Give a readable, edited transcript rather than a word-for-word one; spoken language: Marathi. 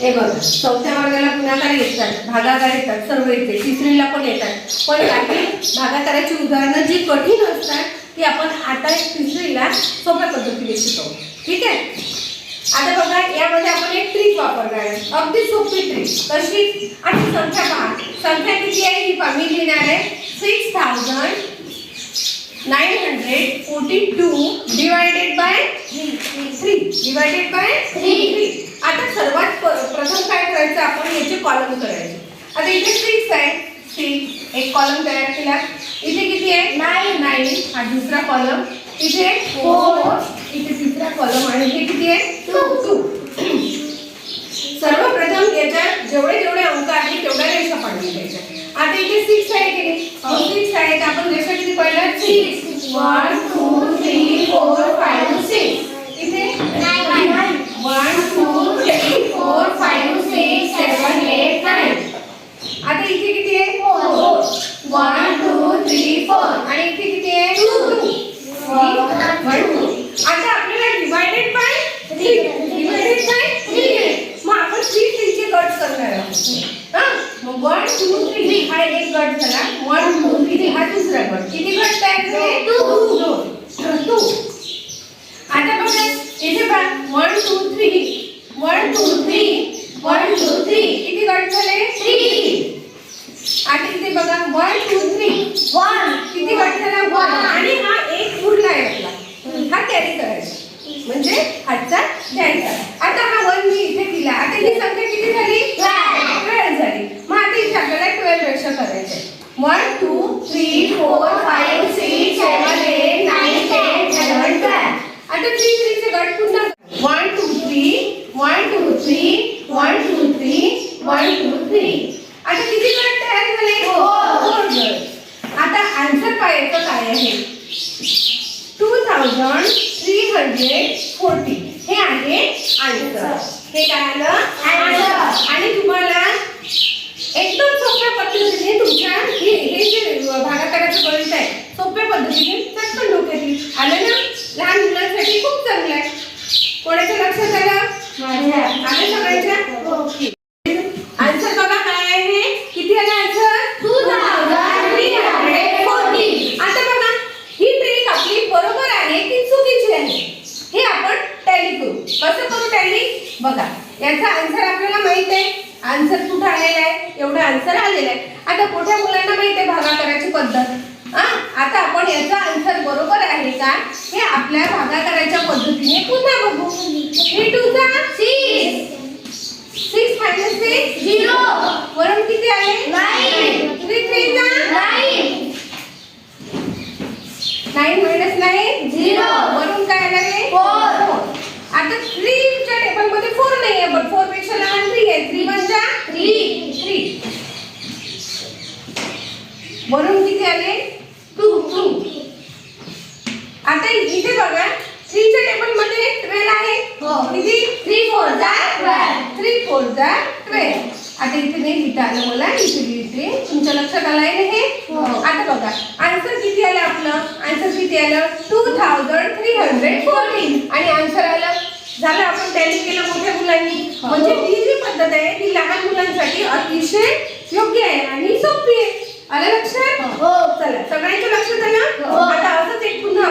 हे बघा, चौथ्या वर्गाला गुणाकार येतात, भागाकार येतात, सर्व येते, तिसरीला पण येतात. पण काही भागाकाराची उदाहरणं जी कठीण असतात ती आपण आता तिसरीला सोप्या पद्धतीने शिकवू. ठीक आहे. आता बघा, यामध्ये आपण एक ट्रिक वापरणार आहे, अगदी सोपी ट्रिक. कशी? आता संख्या पहा, संख्या किती आहे ही पहा. मी लिहिणार आहे 6942 डिवायडेड बाय 3. आता सर्वात प्रथम काय करायचं, आपण याचे कॉलम करायचे. आता इथे 6 आहे, 6 एक कॉलम तयार केला. इथे किती आहे? 9 हा दुसरा कॉलम. इथे 4 इथे तिसरा कॉलम आणि हे किती आहे? 2. सर्वप्रथम याच्यात जेवढे अंक आहेत तेवढ्या रेषा पाडून घ्यायच्या. आता इथे 6 आहे की नाही? 6 आहे, तर आपण रेषा किती पाडल्या? 6 1 2 3 4 5 6. इथे 9 1 2 3 4 5 6 7 8 9. आता इथे किती आहे? 4 1 2 3 4 आणि इथे किती आहे? 2 1 2. आता आपल्याला डिवायडेड बाय 3 मग आपण 3 चे गट करणार आहोत. मग 1 2 3 हा एक गट झाला. 1 2 3 हा दुसरा गट. किती गट तयार झाले? 2. आता बघा इथे पहा 1 2 3 1 2 3 1 2 3 किती गट झाले? 3. आता इथे बघा 1 2 3 1 किती गट झाला? 1 आणि हा एक उरला आहे आपला, हा कॅरी करायचा म्हणजे हातचा घ्यायचा. आता हा 1 मी इथे दिला. आता ही संख्या किती झाली? 12 झाली. मग आता इथे आपल्याला 12 रेषा करायच्या. 1 2 3 4 5 6 7 8 9 10 11 12. आता 3 चे गट पुन्हा 1 2 3 1 2 3 1 2 3 1 2 3. आता किती गट तयार झाले? 4 गट. आता आन्सर पाहायचं काय आहे? 2340 हे आहे आन्सर. हे काय आलं? आन्सर. आणि तुम्हाला एकदम सोप्या पद्धतीने तुमच्या हे जे भागाकाराचं गणित आहे सोप्या पद्धतीने चटकन डोक्यात येईल. आलं ना? लहान मुलांसाठी खूप चांगलं आहे. कोणाच्या लक्षात आलं? माझ्या. आलं सगळ्यांच्या? ओके. आन्सर बघा काय आहे? किती आलं आन्सर? 2340. आता बघा ही ट्रिक आपली बरोबर आहे की चुकीची आहे हे आपण टॅली करू. कसं करू टॅली? बघा याचा आन्सर आपल्याला माहित आहे. आन्सर कुठे आलेला आहे? एवढा आन्सर आलेला आहे. आता मोठ्या मुलांना माहित आहे भागाकाराची पद्धत. आता आपण याचा आन्सर बरोबर आहे का हे आपल्या भागाकाराच्या पद्धतीने पुन्हा बघू. 3 2 6 6 minus 6 0 वरून किती आले? 9 3 3 9 9 minus 9 0 वरून काय आले? 4. आता 3 च्या टेबल मध्ये 4 नाही आहे, पण 4 पेक्षा लहान 3 आहे. 3 1 जा 3 वरून किती आले? 2. आता इथे बघा 3 च्या टेबल मध्ये 12 आहे. किती? 3 4 जा 12 3 4 जा 12. आता इथे नाही लिहिता आलं मला, इथे लिहिते. तुमच्या लक्षात आलंय ना हे? आता बघा आन्सर किती आलं आपलं? आन्सर किती आलं? 2314 आणि आन्सर आलं. झालं आपण टॅली केलं मोठ्या मुलांनी. म्हणजे ही जी पद्धत आहे ती लहान मुलांसाठी अतिशय योग्य आहे आणि सोपी आहे. आलं लक्षात? चला सगळ्यांच्या लक्षात आलं. आता असंच एक पुन्हा